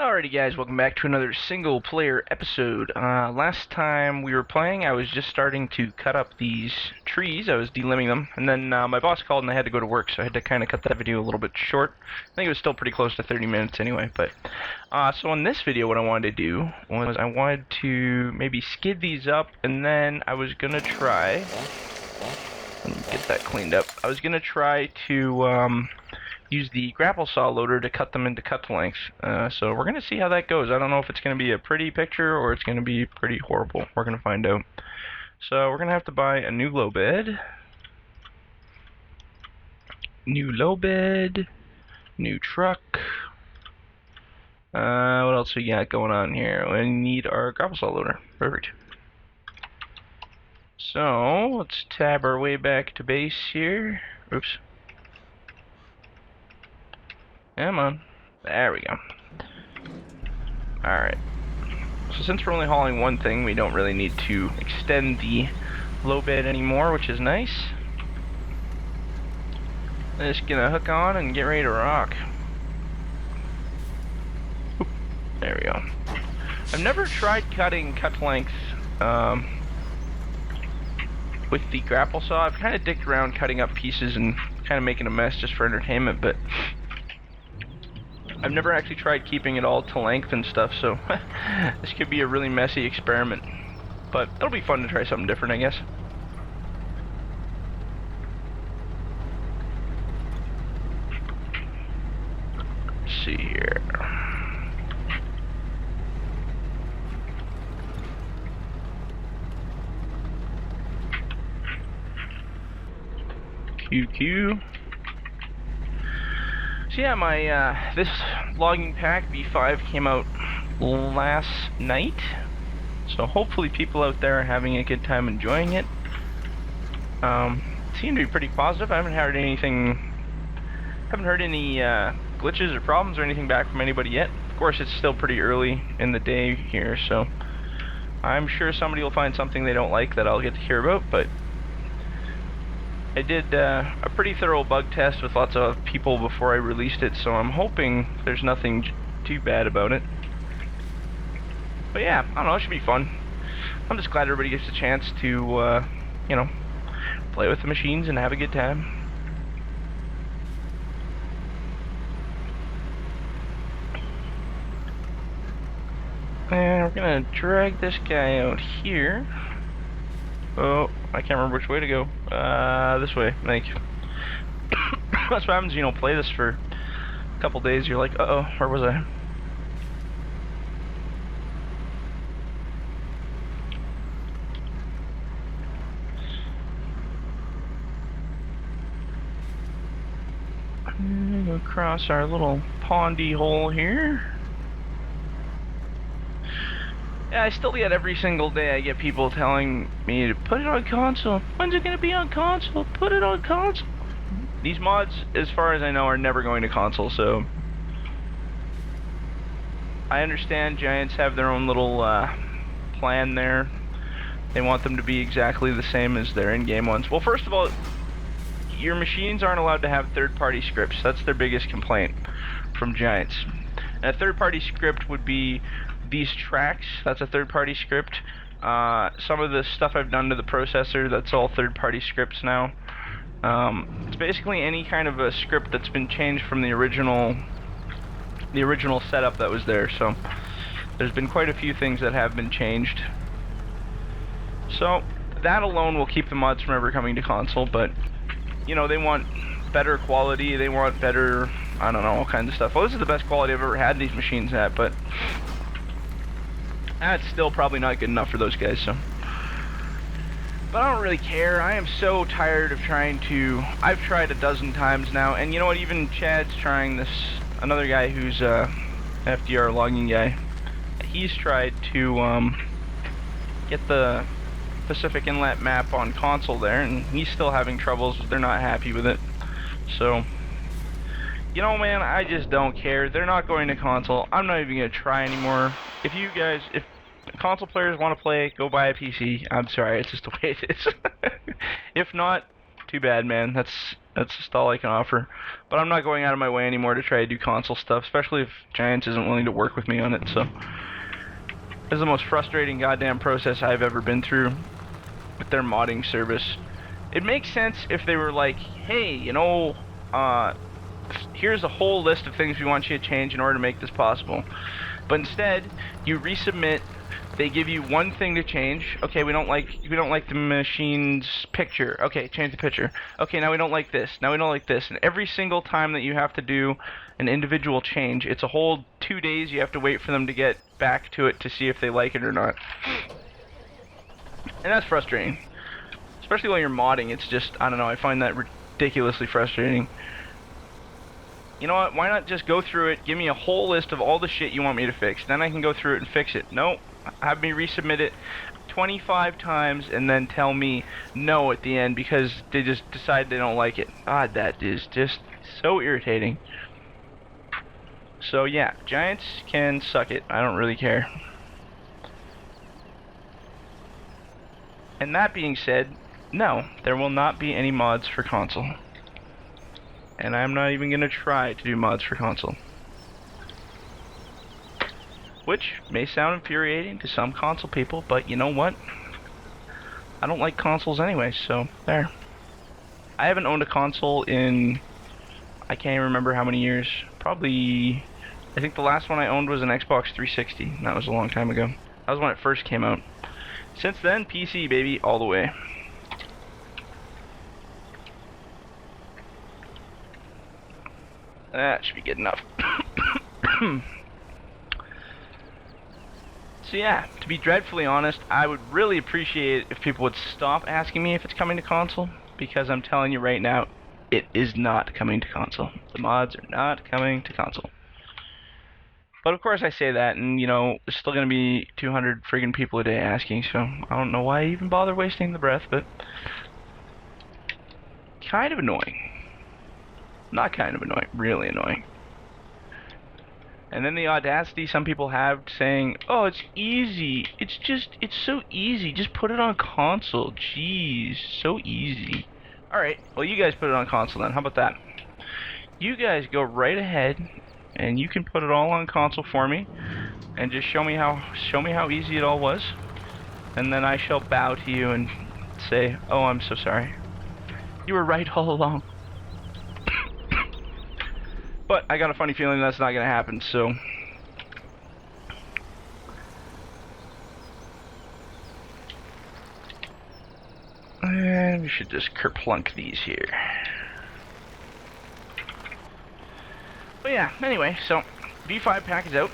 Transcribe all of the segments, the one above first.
Alrighty guys, welcome back to another single player episode. Last time we were playing, I was just starting to cut up these trees. I was delimbing them, and then my boss called and I had to go to work, so I had to kind of cut that video a little bit short. I think it was still pretty close to 30 minutes anyway, but so in this video what I wanted to do was I wanted to maybe skid these up, and then I was gonna try and get that cleaned up. I was gonna try to use the grapple saw loader to cut them into cut length. So we're going to see how that goes. I don't know if it's going to be a pretty picture or it's going to be pretty horrible. We're going to find out. So we're going to have to buy a new low bed. New low bed. New truck. What else we got going on here? We need our grapple saw loader. Perfect. So let's tab our way back to base here. Oops. Come on. There we go. Alright. So since we're only hauling one thing, we don't really need to extend the low bed anymore, which is nice. I'm just gonna hook on and get ready to rock. Oop. There we go. I've never tried cutting cut length with the grapple saw. I've kind of dicked around cutting up pieces and kind of making a mess just for entertainment, but I've never actually tried keeping it all to length and stuff, so this could be a really messy experiment. But it'll be fun to try something different, I guess. Let's see here. QQ. So yeah, my this logging pack V5 came out last night, so hopefully people out there are having a good time enjoying it. Seemed to be pretty positive. I haven't heard anything, any glitches or problems or anything back from anybody yet. Of course, it's still pretty early in the day here, so I'm sure somebody will find something they don't like that I'll get to hear about, but I did a pretty thorough bug test with lots of people before I released it, so I'm hoping there's nothing too bad about it. But yeah, I don't know, it should be fun. I'm just glad everybody gets a chance to, you know, play with the machines and have a good time. And we're gonna drag this guy out here. Oh, I can't remember which way to go. This way, I think. That's what happens, you know, play this for a couple days, you're like, uh-oh, where was I? Go across our little pondy hole here. Yeah, I still get every single day I get people telling me to put it on console. When's it gonna be on console? Put it on console. These mods, as far as I know, are never going to console, so I understand Giants have their own little plan there. They want them to be exactly the same as their in-game ones. Well, first of all, your machines aren't allowed to have third-party scripts. That's their biggest complaint from Giants. And a third-party script would be these tracks. That's a third-party script. Some of the stuff I've done to the processor, that's all third-party scripts now. It's basically any kind of a script that's been changed from the original setup that was there. So there's been quite a few things that have been changed. So that alone will keep the mods from ever coming to console. But you know, they want better quality. They want better, I don't know, all kinds of stuff. Well, this is the best quality I've ever had these machines at, but that's still probably not good enough for those guys, so. But I don't really care. I am so tired of trying to... I've tried a dozen times now, and you know what, even Chad's trying this. Another guy who's a FDR Logging guy. He's tried to get the Pacific Inlet map on console there, and he's still having troubles. They're not happy with it. So, you know, man, I just don't care. They're not going to console. I'm not even going to try anymore. If you guys, if console players want to play, go buy a PC. I'm sorry, it's just the way it is. If not, too bad, man. That's just all I can offer. But I'm not going out of my way anymore to try to do console stuff, especially if Giants isn't willing to work with me on it. So this is the most frustrating goddamn process I've ever been through with their modding service. It makes sense if they were like, hey, you know, here's a whole list of things we want you to change in order to make this possible. But instead, you resubmit. They give you one thing to change. Okay, we don't like the machine's picture. Okay, change the picture. Okay, now we don't like this. Now we don't like this. And every single time that you have to do an individual change, it's a whole 2 days you have to wait for them to get back to it to see if they like it or not. And that's frustrating. Especially while you're modding, it's just, I don't know, I find that ridiculously frustrating. You know what, why not just go through it, give me a whole list of all the shit you want me to fix, then I can go through it and fix it. No, have me resubmit it 25 times and then tell me no at the end because they just decide they don't like it. God, that is just so irritating. So yeah, Giants can suck it, I don't really care. And that being said, no, there will not be any mods for console. And I'm not even going to try to do mods for console. Which may sound infuriating to some console people, but you know what? I don't like consoles anyway, so there. I haven't owned a console in, I can't even remember how many years. Probably, I think the last one I owned was an Xbox 360, and that was a long time ago. That was when it first came out. Since then, PC, baby, all the way. That should be good enough. So yeah, to be dreadfully honest, I would really appreciate if people would stop asking me if it's coming to console, because I'm telling you right now, it is not coming to console. The mods are not coming to console. But of course I say that, and you know, there's still gonna be 200 friggin' people a day asking, so I don't know why I even bother wasting the breath, but kind of annoying. Not kind of annoying, really annoying. And then the audacity some people have saying, oh, it's easy. It's so easy. Just put it on console. Jeez, so easy. Alright, well you guys put it on console then. How about that? You guys go right ahead and you can put it all on console for me and just show me how easy it all was. And then I shall bow to you and say, oh, I'm so sorry. You were right all along. But I got a funny feeling that's not going to happen, so... And we should just kerplunk these here. But yeah, anyway, so V5 pack is out.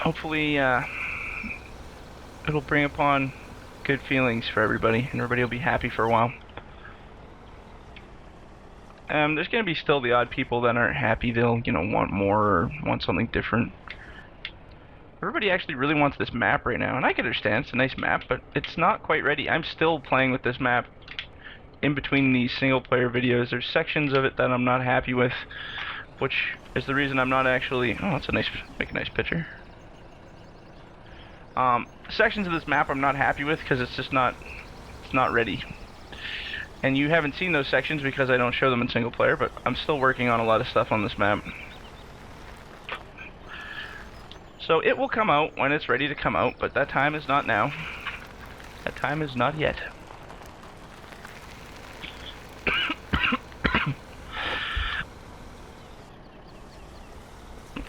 Hopefully, it'll bring upon good feelings for everybody, and everybody will be happy for a while. There's going to be still the odd people that aren't happy. They'll, you know, want more or want something different. Everybody actually really wants this map right now, and I can understand. It's a nice map, but it's not quite ready. I'm still playing with this map in between these single-player videos. There's sections of it that I'm not happy with, which is the reason I'm not actually... Oh, that's a nice... Make a nice picture. Sections of this map I'm not happy with because it's just not... It's not ready. And you haven't seen those sections because I don't show them in single player, but I'm still working on a lot of stuff on this map. So it will come out when it's ready to come out, but that time is not now. That time is not yet.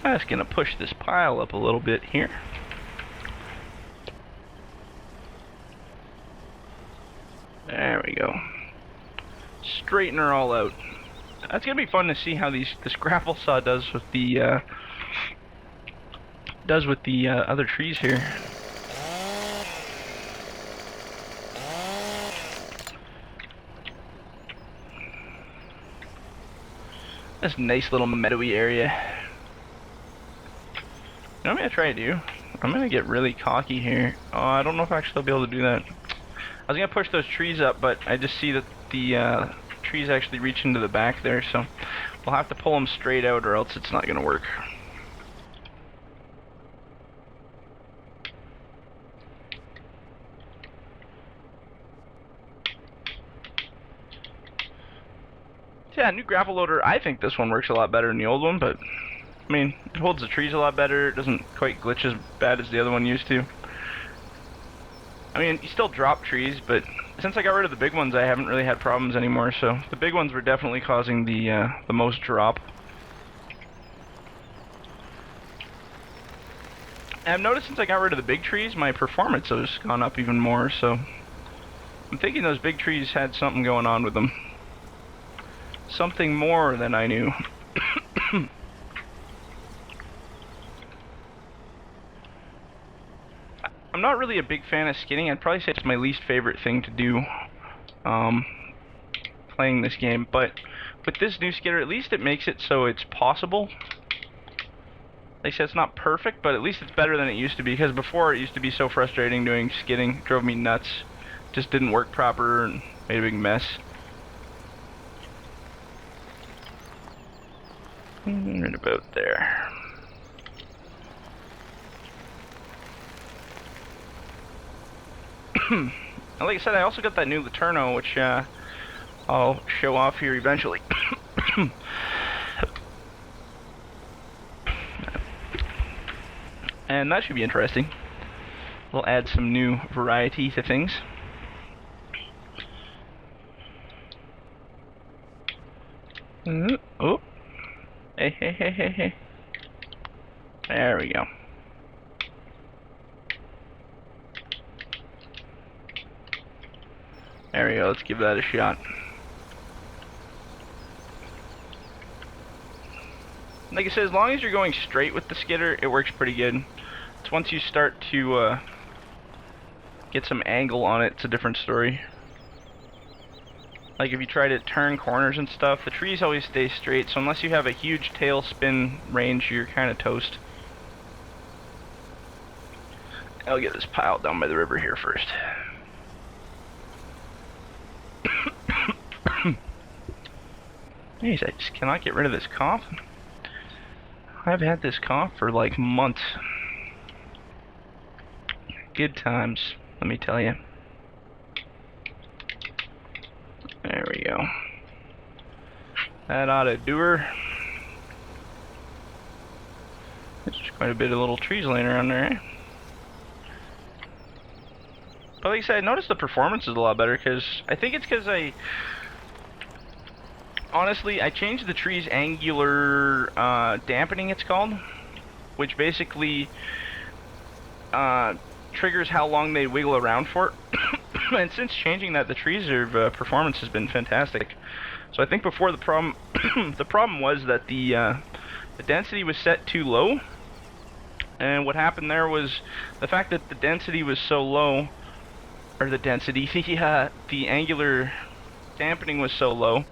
I'm just gonna push this pile up a little bit here. There we go. Straighten her all out. That's gonna be fun to see how this grapple saw does with the other trees here. This nice little meadowy area. You know what I'm gonna try to do? I'm gonna get really cocky here. Oh, I don't know if actually I'll be able to do that. I was gonna push those trees up, but I just see that the trees actually reach into the back there, so we'll have to pull them straight out or else it's not gonna work. Yeah, new grapple loader, I think this one works a lot better than the old one, but I mean, it holds the trees a lot better. It doesn't quite glitch as bad as the other one used to. I mean, you still drop trees, but since I got rid of the big ones, I haven't really had problems anymore, so the big ones were definitely causing the most drop. And I've noticed since I got rid of the big trees, my performance has gone up even more, so I'm thinking those big trees had something going on with them. Something more than I knew. I'm not really a big fan of skidding. I'd probably say it's my least favorite thing to do playing this game, but with this new skidder, at least it makes it so it's possible. Like I said, it's not perfect, but at least it's better than it used to be, because before it used to be so frustrating doing skidding. It drove me nuts. Just didn't work proper and made a big mess. Right about there. Like I said, I also got that new Laterno, which I'll show off here eventually. And that should be interesting. We'll add some new variety to things. Oh. Hey, hey, hey, hey, hey. There we go. There we go, let's give that a shot. Like I said, as long as you're going straight with the skidder, it works pretty good. It's once you start to get some angle on it, it's a different story. Like if you try to turn corners and stuff, the trees always stay straight, so unless you have a huge tail spin range, you're kind of toast. I'll get this pile down by the river here first. Jeez, I just cannot get rid of this cough. I've had this cough for like months. Good times, let me tell you. There we go. That ought to do her. There's quite a bit of little trees laying around there, eh? But like I said, I noticed the performance is a lot better, because I think it's because honestly, I changed the tree's angular dampening, it's called, which basically triggers how long they wiggle around for. And since changing that, the trees' performance has been fantastic. So I think before the problem, the problem was that the density was set too low, and what happened there was the fact that the density was so low, or the angular dampening was so low.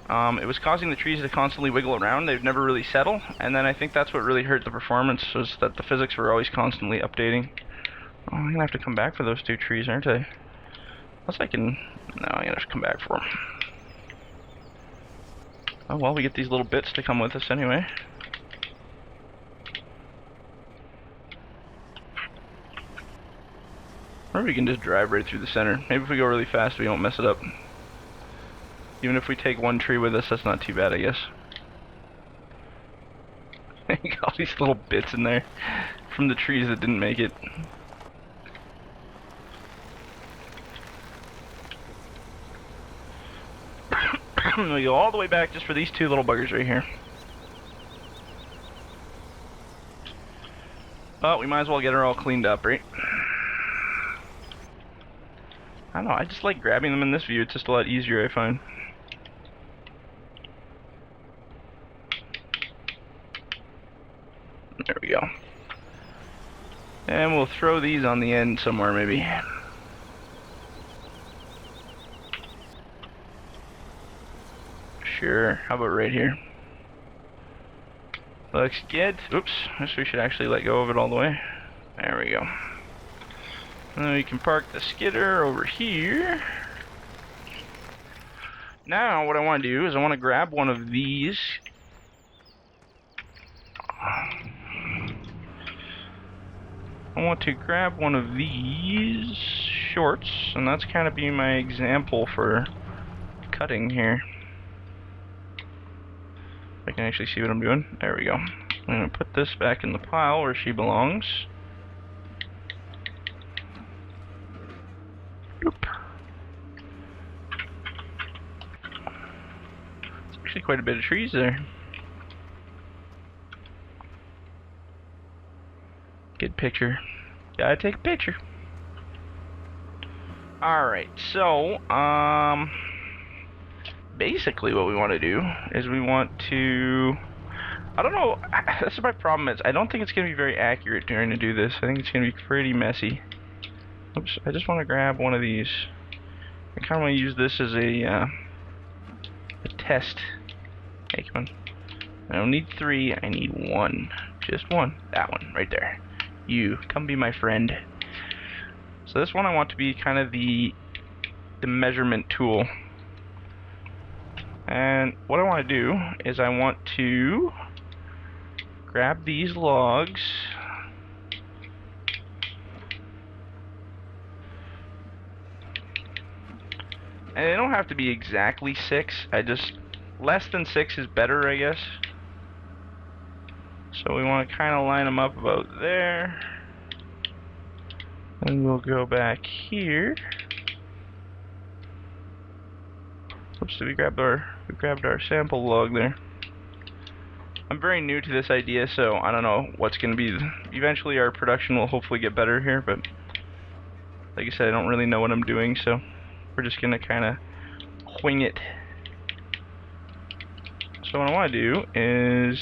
It was causing the trees to constantly wiggle around. They'd never really settle, and then I think that's what really hurt the performance, was that the physics were always constantly updating. Oh, I'm gonna have to come back for those two trees, aren't I? Unless I can... No, I'm gonna have to come back for them. Oh well, we get these little bits to come with us anyway. Or we can just drive right through the center. Maybe if we go really fast, we won't mess it up. Even if we take one tree with us, that's not too bad, I guess. Got all these little bits in there from the trees that didn't make it. We go all the way back just for these two little buggers right here. But we might as well get her all cleaned up, right? I don't know, I just like grabbing them in this view. It's just a lot easier, I find. There we go. And we'll throw these on the end somewhere, maybe. Sure, how about right here? Looks good. Oops, I guess we should actually let go of it all the way. There we go. And then we can park the skidder over here. Now what I want to do is I want to grab one of these. I want to grab one of these shorts, and that's kind of be my example for cutting here. I can actually see what I'm doing. There we go. I'm gonna put this back in the pile where she belongs. Oop. It's actually quite a bit of trees there. Good picture. Gotta take a picture. Alright, so, basically what we want to do is we want to, I don't know, that's my problem is, I don't think it's going to be very accurate during to do this. I think it's going to be pretty messy. Oops, I just want to grab one of these. I kind of want to use this as a test. Hey, come on. I don't need 3, I need 1. Just 1. That one, right there. You, come be my friend. So this one I want to be kind of the measurement tool. And what I want to do is I want to grab these logs. And they don't have to be exactly 6. Less than 6 is better, I guess. So we want to kind of line them up about there. And we'll go back here. Oops, we grabbed our sample log there. I'm very new to this idea, so I don't know what's going to be. Eventually our production will hopefully get better here, but like I said, I don't really know what I'm doing, so we're just going to kind of wing it. So what I want to do is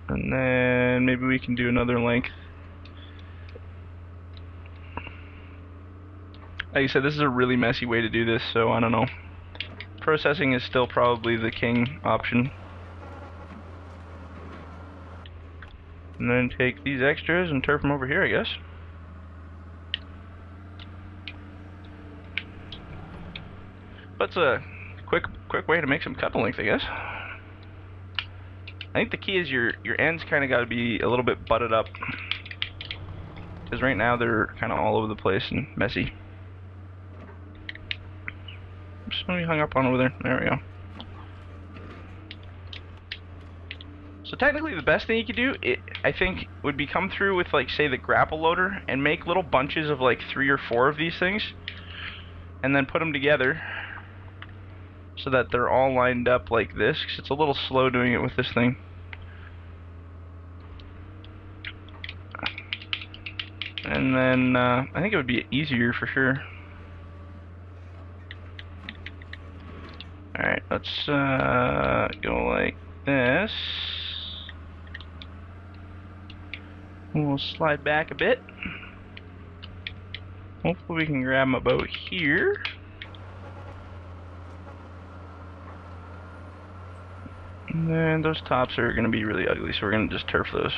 and then maybe we can do another length. Like I said, this is a really messy way to do this, so I don't know. Processing is still probably the king option. And then take these extras and turf them over here, I guess. But it's a quick way to make some cutting length, I guess. I think the key is your ends kind of got to be a little bit butted up, because right now they're kind of all over the place and messy. Just gonna be hung up on over there. There we go. So technically the best thing you could do, I think, would be come through with, like, say, the grapple loader and make little bunches of like 3 or 4 of these things, and then put them together so that they're all lined up like this, because it's a little slow doing it with this thing. And then I think it would be easier for sure. Alright, let's go like this. We'll slide back a bit. Hopefully we can grab them about here. And then those tops are going to be really ugly, so we're going to just turf those.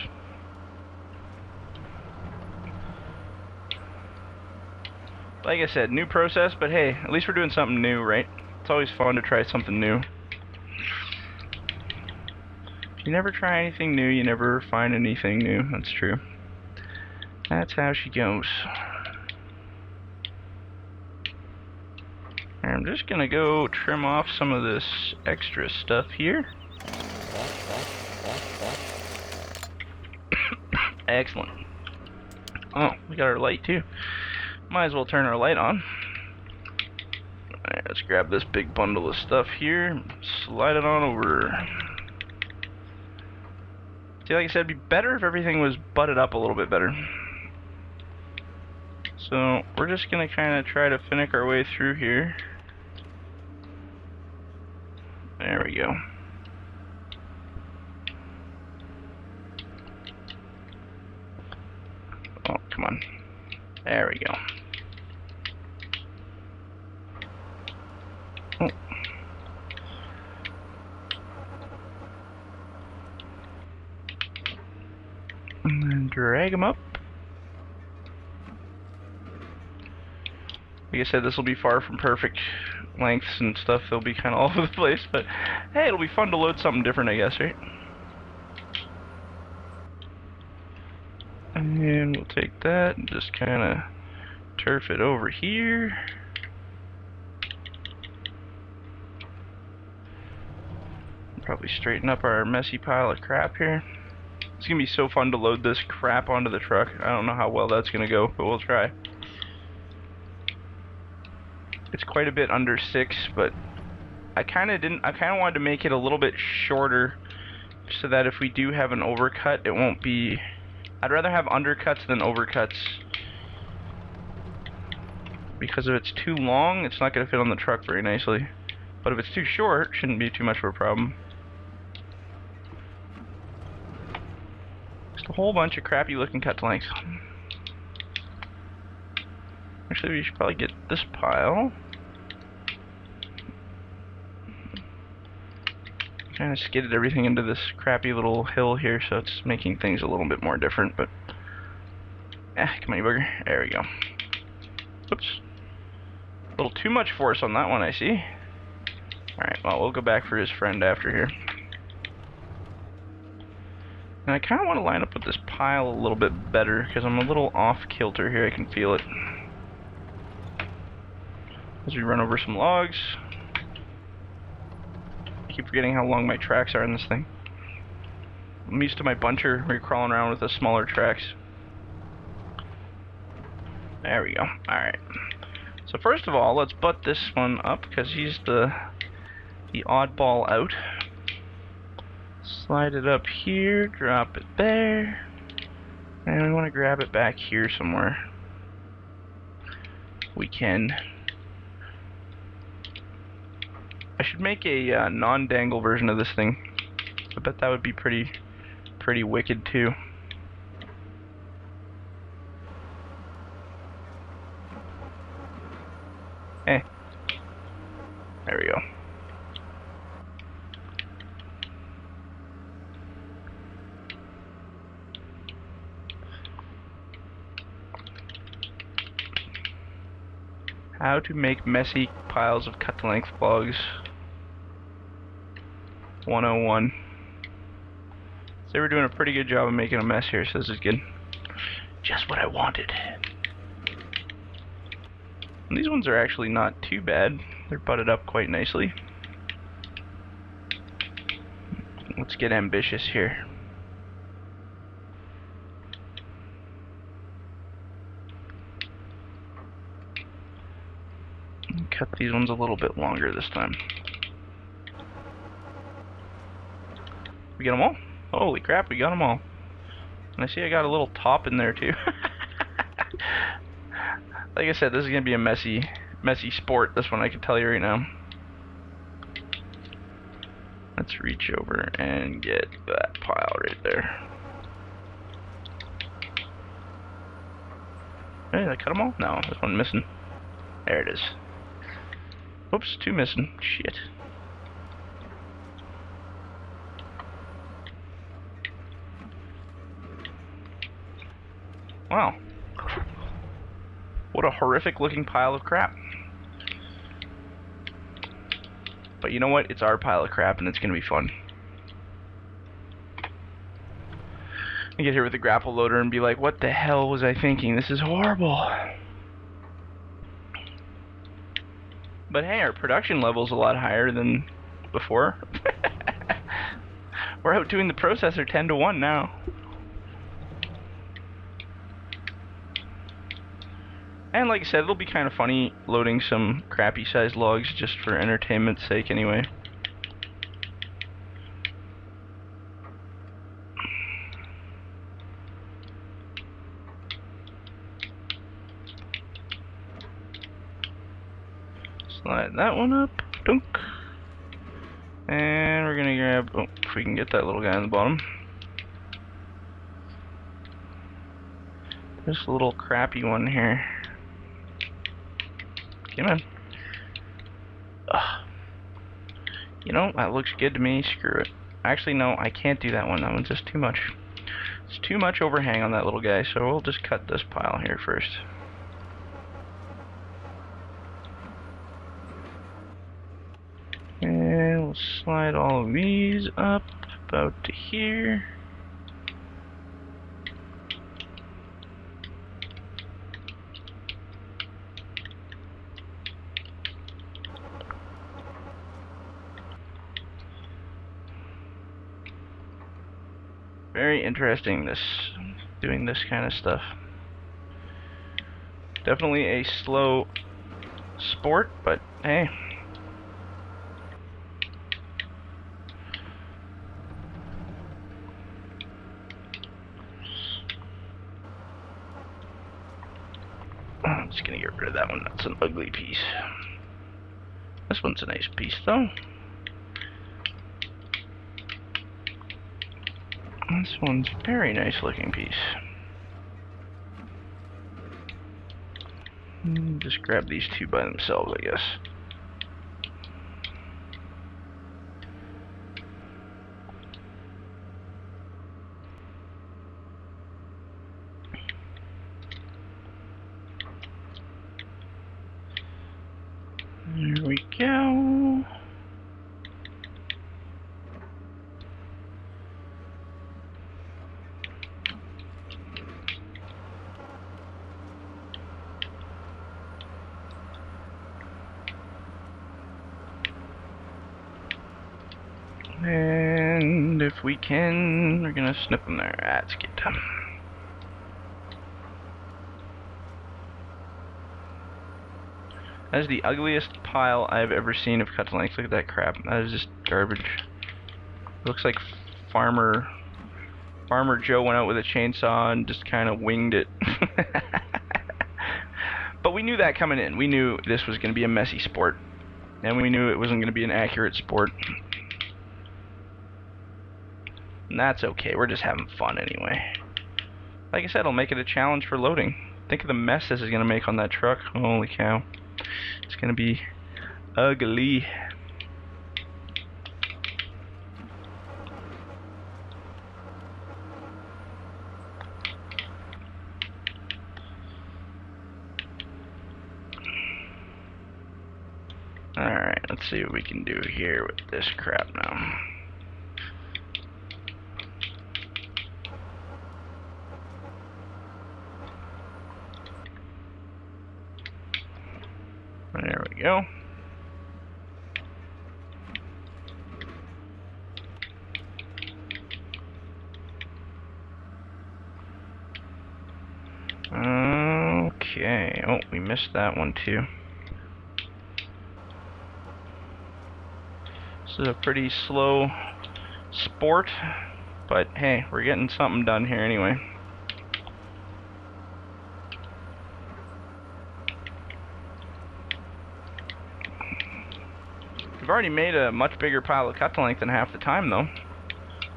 Like I said, new process, but hey, at least we're doing something new, right? It's always fun to try something new. If you never try anything new, you never find anything new. That's true. That's how she goes. And I'm just gonna go trim off some of this extra stuff here. Excellent. Oh, we got our light too. Might as well turn our light on. Alright, let's grab this big bundle of stuff here, slide it on over. See, like I said, it'd be better if everything was butted up a little bit better. So, we're just gonna kind of try to finick our way through here. There we go. Oh, come on. There we go. Oh. And then drag them up. Like I said, this will be far from perfect lengths and stuff. They'll be kind of all over the place, but hey, it'll be fun to load something different, I guess, right? And we'll take that and just kind of turf it over here. Probably straighten up our messy pile of crap here. It's gonna be so fun to load this crap onto the truck. I don't know how well that's gonna go, but we'll try. It's quite a bit under 6, but I kinda wanted to make it a little bit shorter so that if we do have an overcut, it won't be... I'd rather have undercuts than overcuts. Because if it's too long, it's not gonna fit on the truck very nicely. But if it's too short, it shouldn't be too much of a problem. Just a whole bunch of crappy looking cut to length. Actually, we should probably get this pile. Kind of skidded everything into this crappy little hill here, so it's making things a little bit more different, but... come on, you bugger. There we go. Oops. A little too much force on that one, I see. Alright, well, we'll go back for his friend after here. And I kind of want to line up with this pile a little bit better, because I'm a little off-kilter here, I can feel it. As we run over some logs. I keep forgetting how long my tracks are in this thing. I'm used to my buncher, where you're crawling around with the smaller tracks. There we go, alright. So first of all, let's butt this one up, because he's the oddball out. Slide it up here, drop it there, and we want to grab it back here somewhere. We can. I should make a non-dangle version of this thing. I bet that would be pretty wicked too. There we go. How to make messy piles of cut-to-length logs 101. So they were doing a pretty good job of making a mess here, so this is good. Just what I wanted. And these ones are actually not too bad. They're butted up quite nicely. Let's get ambitious here. Cut these ones a little bit longer this time. We get them all? Holy crap, we got them all. And I see I got a little top in there too. Like I said, this is going to be a messy sport, this one, I can tell you right now. Let's reach over and get that pile right there. Hey, did I cut them all? No, there's one missing. There it is. Oops, 2 missing. Shit. Wow. What a horrific looking pile of crap. But you know what? It's our pile of crap and it's gonna be fun. I get here with the grapple loader and be like, what the hell was I thinking? This is horrible. But hey, our production level's a lot higher than before. We're outdoing the processor 10 to 1 now. And like I said, it'll be kind of funny loading some crappy sized logs just for entertainment's sake anyway. Slide that one up, dunk. And we're gonna grab, oh, if we can get that little guy on the bottom. This little crappy one here. Come on. Ugh. You know, that looks good to me. Screw it. Actually, no, I can't do that one. That one's just too much. It's too much overhang on that little guy, so we'll just cut this pile here first. And we'll slide all of these up about to here. Very interesting, doing this kind of stuff. Definitely a slow sport, but hey. I'm just gonna get rid of that one. That's an ugly piece. This one's a nice piece, though. This one's a very nice looking piece. Just grab these two by themselves, I guess. There we go. And if we can, we're gonna snip them there. That's good. That is the ugliest pile I've ever seen of cut to length. Look at that crap. That is just garbage. It looks like Farmer Joe went out with a chainsaw and just kind of winged it. But we knew that coming in. We knew this was going to be a messy sport. And we knew it wasn't going to be an accurate sport. And that's okay. We're just having fun anyway. Like I said, I'll make it a challenge for loading. Think of the mess this is going to make on that truck. Holy cow. It's going to be ugly. Alright, let's see what we can do here with this crap now. There we go. Okay. Oh, we missed that one too. This is a pretty slow sport, but hey, we're getting something done here anyway. We've already made a much bigger pile of cut to length than half the time, though.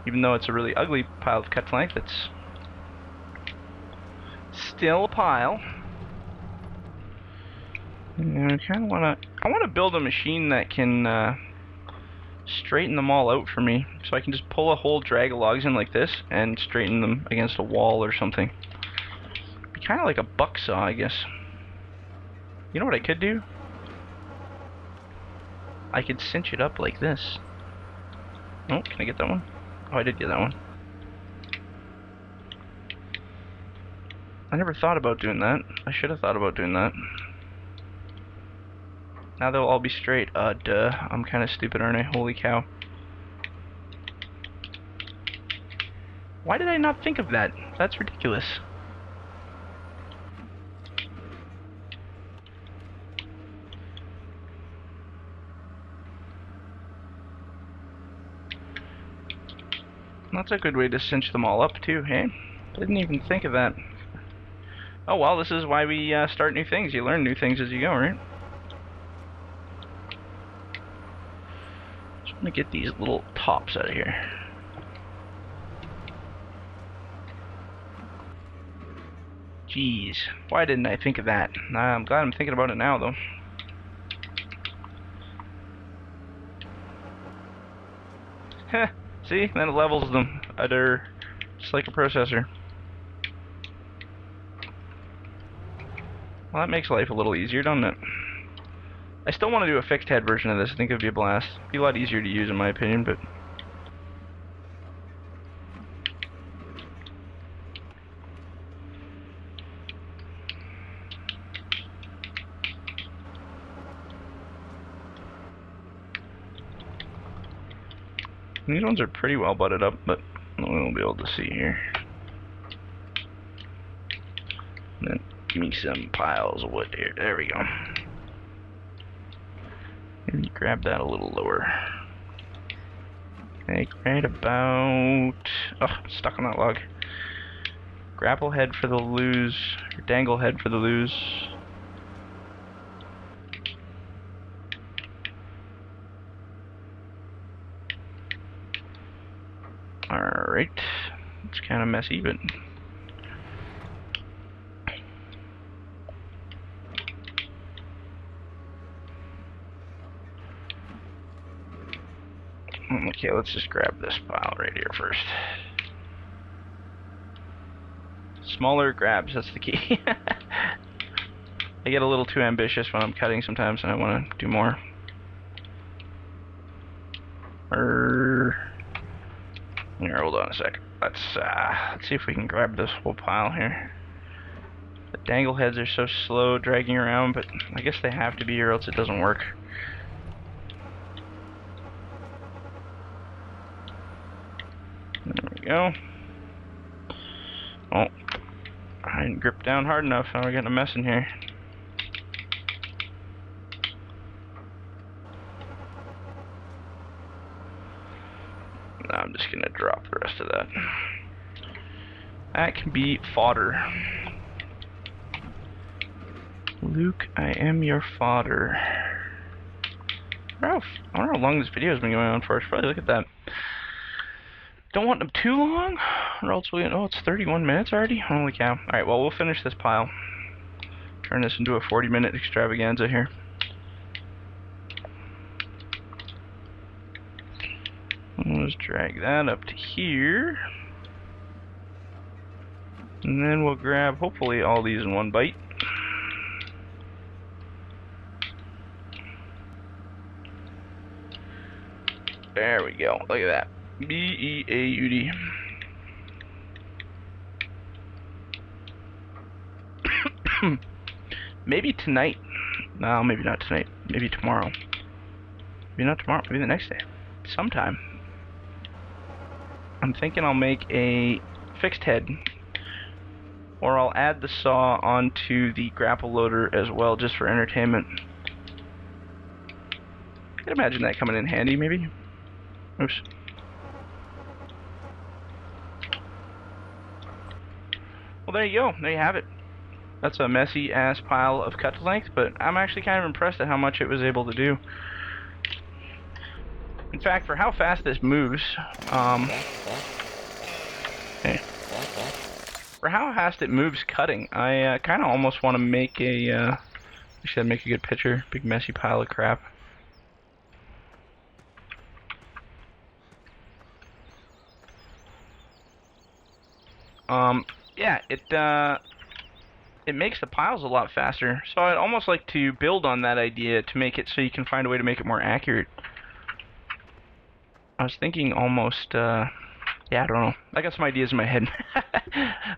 Even though it's a really ugly pile of cut to length, it's still a pile. And I kind of want to build a machine that can straighten them all out for me, so I can just pull a whole drag of logs in like this and straighten them against a wall or something. Be kind of like a buck saw, I guess. You know what I could do? I could cinch it up like this. Oh, can I get that one? Oh, I did get that one. I never thought about doing that. I should have thought about doing that. Now they'll all be straight. Duh. I'm kind of stupid, aren't I? Holy cow. Why did I not think of that? That's ridiculous. That's a good way to cinch them all up too, hey? Didn't even think of that. Oh well, this is why we start new things. You learn new things as you go, right? Just want to get these little tops out of here. Jeez, why didn't I think of that? I'm glad I'm thinking about it now, though. Heh. See? Then it levels them. Just like a processor. Well, that makes life a little easier, doesn't it? I still want to do a fixed head version of this. I think it would be a blast. It'd be a lot easier to use, in my opinion, but... These ones are pretty well butted up, but We'll be able to see here. And then give me some piles of wood here. There we go. Maybe grab that a little lower. Okay, right about... Oh, stuck on that log. Grapple head for the loose, or dangle head for the loose. Alright. It's kind of messy, but... Okay, let's just grab this pile right here first. Smaller grabs, that's the key. I get a little too ambitious when I'm cutting sometimes and I want to do more. Here, hold on a sec. Let's see if we can grab this whole pile here. The dangle heads are so slow dragging around, but I guess they have to be or else it doesn't work. There we go. Oh, I didn't grip down hard enough. Now we're getting a mess in here. Now I'm just gonna drop the rest of that. That can be fodder. Luke, I am your fodder. I wonder how long this video has been going on for. I should probably look at that. Don't want them too long, or else we'll get, oh, it's 31 minutes already? Holy cow. Alright, well, we'll finish this pile. Turn this into a 40-minute extravaganza here. Let's drag that up to here. And then we'll grab, hopefully, all these in one bite. There we go. Look at that. B-E-A-U-D. Maybe tonight. No, maybe not tonight. Maybe tomorrow. Maybe not tomorrow. Maybe the next day. Sometime. I'm thinking I'll make a fixed head. Or I'll add the saw onto the grapple loader as well, just for entertainment. I can imagine that coming in handy, maybe. Oops. Well, there you go. There you have it. That's a messy ass pile of cut to length, but I'm actually kind of impressed at how much it was able to do. In fact, for how fast this moves, okay. For how fast it moves cutting, I kind of almost want to make a, actually I'd make a good picture, big messy pile of crap. Yeah, it makes the piles a lot faster, so I'd almost like to build on that idea to make it so you can find a way to make it more accurate. I was thinking almost, yeah, I don't know. I got some ideas in my head.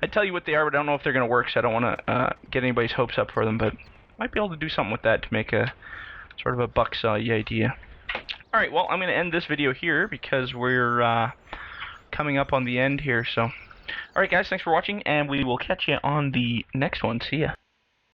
I tell you what they are, but I don't know if they're going to work, so I don't want to get anybody's hopes up for them, but might be able to do something with that to make a sort of a buck saw idea. Alright, well, I'm going to end this video here because we're coming up on the end here, so... Alright guys, thanks for watching, and we will catch you on the next one. See ya.